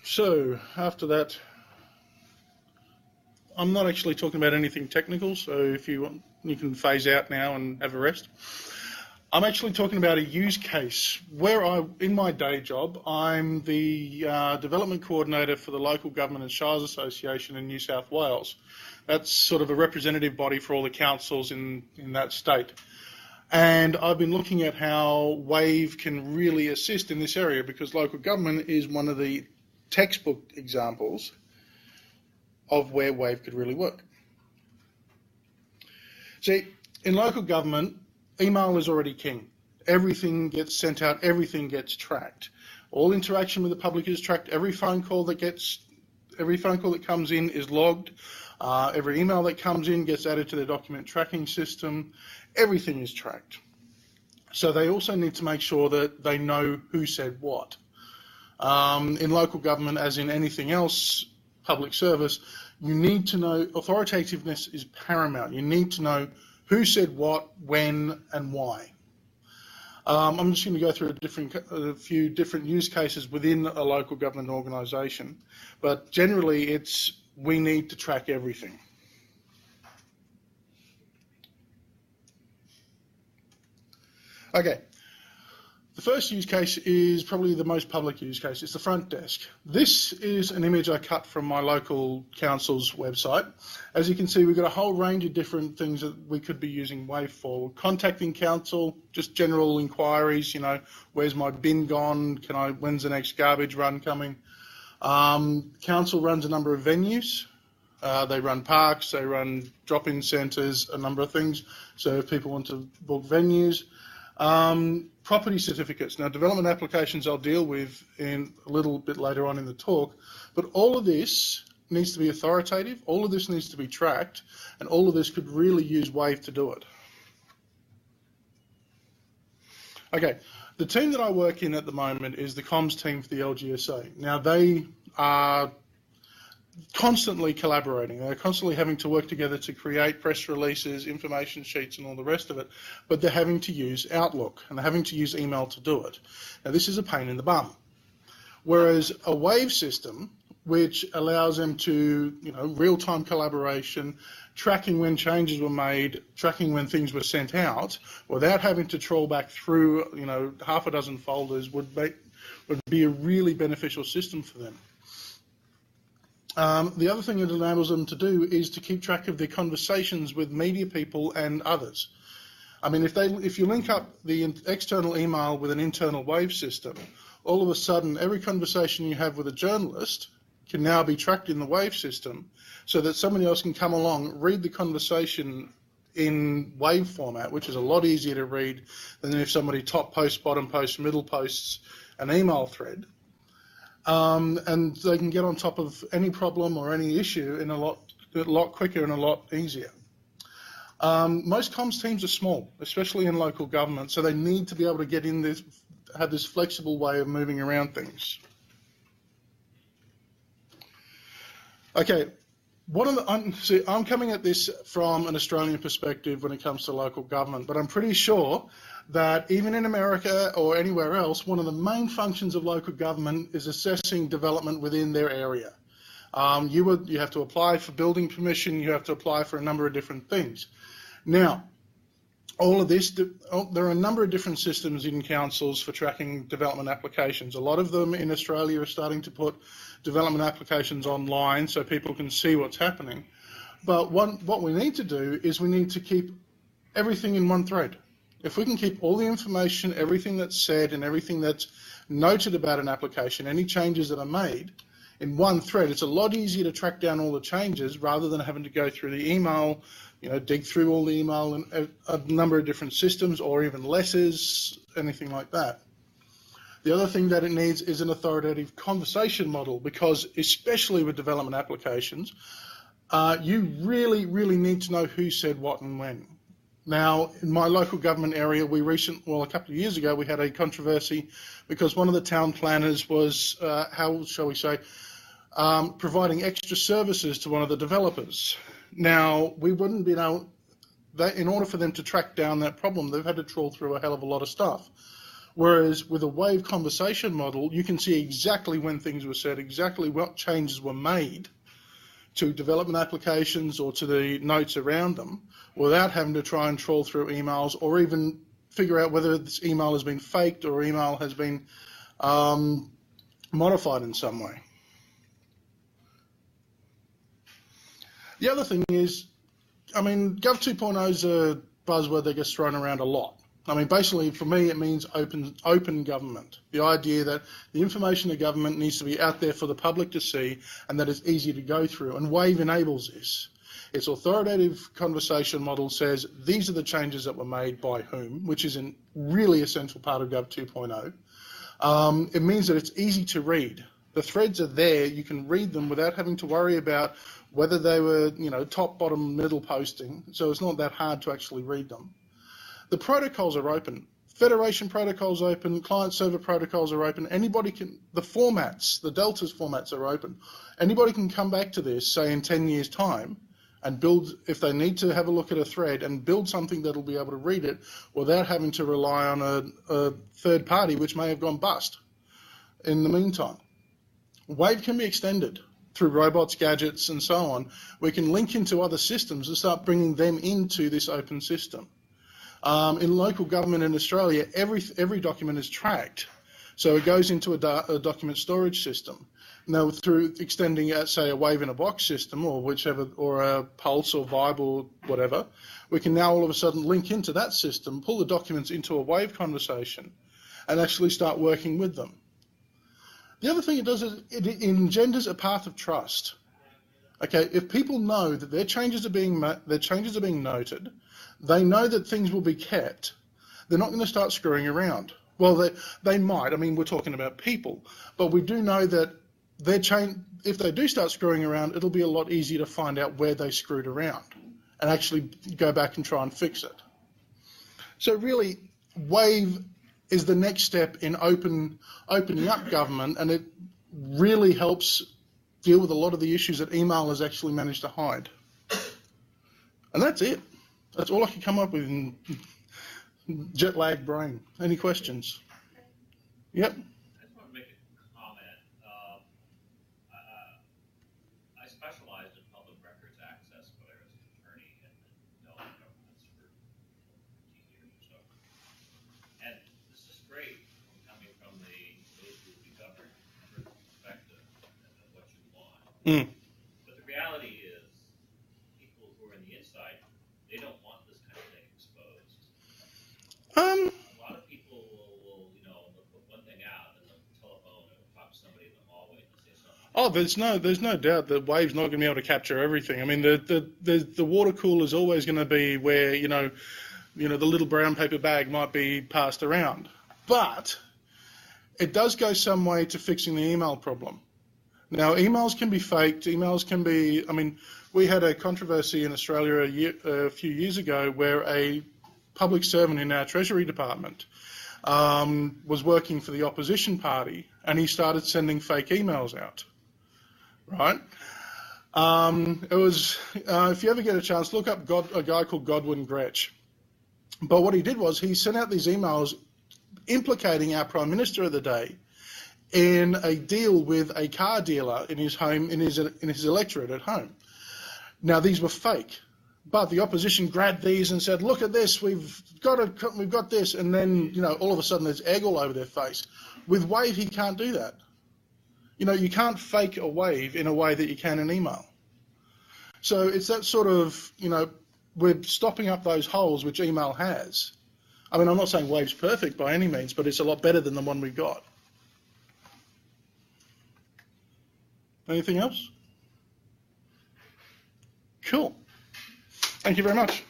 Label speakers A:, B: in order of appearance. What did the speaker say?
A: So after that, I'm not actually talking about anything technical, so if you want, you can phase out now and have a rest. I'm actually talking about a use case where in my day job, I'm the development coordinator for the Local Government and Shires Association in New South Wales. That's sort of a representative body for all the councils in that state. And I've been looking at how Wave can really assist in this area, because local government is one of the textbook examples of where Wave could really work. See, in local government, email is already king. Everything gets sent out, everything gets tracked. All interaction with the public is tracked. Every phone call that comes in is logged. Every email that comes in gets added to their document tracking system. Everything is tracked. So they also need to make sure that they know who said what. In local government, as in anything else, public service, you need to know, authoritativeness is paramount. You need to know who said what, when, and why. I'm just going to go through a few different use cases within a local government organisation, but generally we need to track everything. Okay. The first use case is probably the most public use case. It's the front desk. This is an image I cut from my local council's website. As you can see, we've got a whole range of different things that we could be using Wave for. Contacting council, just general inquiries, where's my bin gone? When's the next garbage run coming? Council runs a number of venues. They run parks, they run drop-in centres, a number of things. So if people want to book venues, property certificates. Now, development applications I'll deal with in a little bit later on in the talk, but all of this needs to be authoritative, all of this needs to be tracked, and all of this could really use Wave to do it. Okay, the team that I work in at the moment is the comms team for the LGSA. Now, they are constantly collaborating. They're constantly having to work together to create press releases, information sheets, and all the rest of it, but they're having to use Outlook, and they're having to use email to do it. Now, this is a pain in the bum. Whereas a Wave system, which allows them to, real-time collaboration, tracking when changes were made, tracking when things were sent out, without having to trawl back through, half a dozen folders, would be a really beneficial system for them. The other thing it enables them to do is to keep track of their conversations with media people and others. I mean, if you link up the external email with an internal Wave system, all of a sudden every conversation you have with a journalist can now be tracked in the Wave system, so that somebody else can come along, read the conversation in Wave format, which is a lot easier to read than if somebody top posts, bottom posts, middle posts an email thread. And they can get on top of any problem or any issue in a lot quicker and a lot easier. Most comms teams are small, especially in local government, so they need to be able to have this flexible way of moving around things. Okay, I'm coming at this from an Australian perspective when it comes to local government, but I'm pretty sure that even in America or anywhere else, one of the main functions of local government is assessing development within their area. You have to apply for building permission, you have to apply for a number of different things. Now, all of this, there are a number of different systems in councils for tracking development applications. A lot of them in Australia are starting to put development applications online so people can see what's happening. But what we need to do is we need to keep everything in one thread. If we can keep all the information, everything that's said and everything that's noted about an application, any changes that are made in one thread, it's a lot easier to track down all the changes rather than having to go through the email, dig through all the email and a number of different systems or even letters, anything like that. The other thing that it needs is an authoritative conversation model, because especially with development applications, you really, really need to know who said what and when. Now, in my local government area, a couple of years ago, we had a controversy because one of the town planners was, providing extra services to one of the developers. Now, we wouldn't be able, in order for them to track down that problem, they've had to trawl through a hell of a lot of stuff. Whereas with a Wave conversation model, you can see exactly when things were said, exactly what changes were made to development applications or to the notes around them, without having to try and trawl through emails or even figure out whether this email has been faked or email has been modified in some way. The other thing is, I mean, Gov 2.0 is a buzzword that gets thrown around a lot. I mean, basically, for me, it means open government. The idea that the information of government needs to be out there for the public to see and that it's easy to go through. And Wave enables this. Its authoritative conversation model says these are the changes that were made by whom, which is a really essential part of Gov 2.0. It means that it's easy to read. The threads are there. You can read them without having to worry about whether they were, top, bottom, middle posting. So it's not that hard to actually read them. The protocols are open. Federation protocols open, client-server protocols are open. Anybody can, the formats, the Delta's formats are open. Anybody can come back to this, say in 10 years' time, and build, if they need to have a look at a thread, and build something that'll be able to read it without having to rely on a third party which may have gone bust in the meantime. Wave can be extended through robots, gadgets, and so on. We can link into other systems and start bringing them into this open system. In local government in Australia, every document is tracked. So it goes into a document storage system. Now, through extending, say, a Wave in a Box system or whichever, or a Pulse or Vibe or whatever, we can now all of a sudden link into that system, pull the documents into a Wave conversation, and actually start working with them. The other thing it does is it engenders a path of trust. Okay, if people know that their changes are being noted, they know that things will be kept, they're not going to start screwing around. Well, they might. I mean, we're talking about people, but we do know that if they do start screwing around, it'll be a lot easier to find out where they screwed around and actually go back and try and fix it. So really, Wave is the next step in opening up government, and it really helps deal with a lot of the issues that email has actually managed to hide. And that's it. That's all I can come up with in jet lag brain. Any questions? Yep.
B: I just want to make a comment. I specialized in public records access when I was an attorney and dealt with governments for 15 years or so. And this is great coming from those who will be governed perspective and what you want. But the reality is, people who are on the inside, they don't want this kind of thing exposed. A lot of people will put one thing out and they'll telephone and talk to somebody in the hallway and say something.
A: Oh, there's no doubt that Wave's not going to be able to capture everything. I mean, the water cooler is always going to be where the little brown paper bag might be passed around, but it does go some way to fixing the email problem. Now, emails can be faked. Emails can be. I mean, we had a controversy in Australia a few years ago where a public servant in our Treasury Department was working for the opposition party, and he started sending fake emails out. Right? It was, if you ever get a chance, look up a guy called Godwin Gretsch. But what he did was he sent out these emails implicating our Prime Minister of the day in a deal with a car dealer in his home, in his electorate at home. Now, these were fake, but the opposition grabbed these and said, "Look at this, we've got this," and then all of a sudden there's egg all over their face. With Wave, he can't do that. You can't fake a Wave in a way that you can an email. So it's that sort of, we're stopping up those holes which email has. I mean, I'm not saying Wave's perfect by any means, but it's a lot better than the one we got. Anything else? Cool. Thank you very much.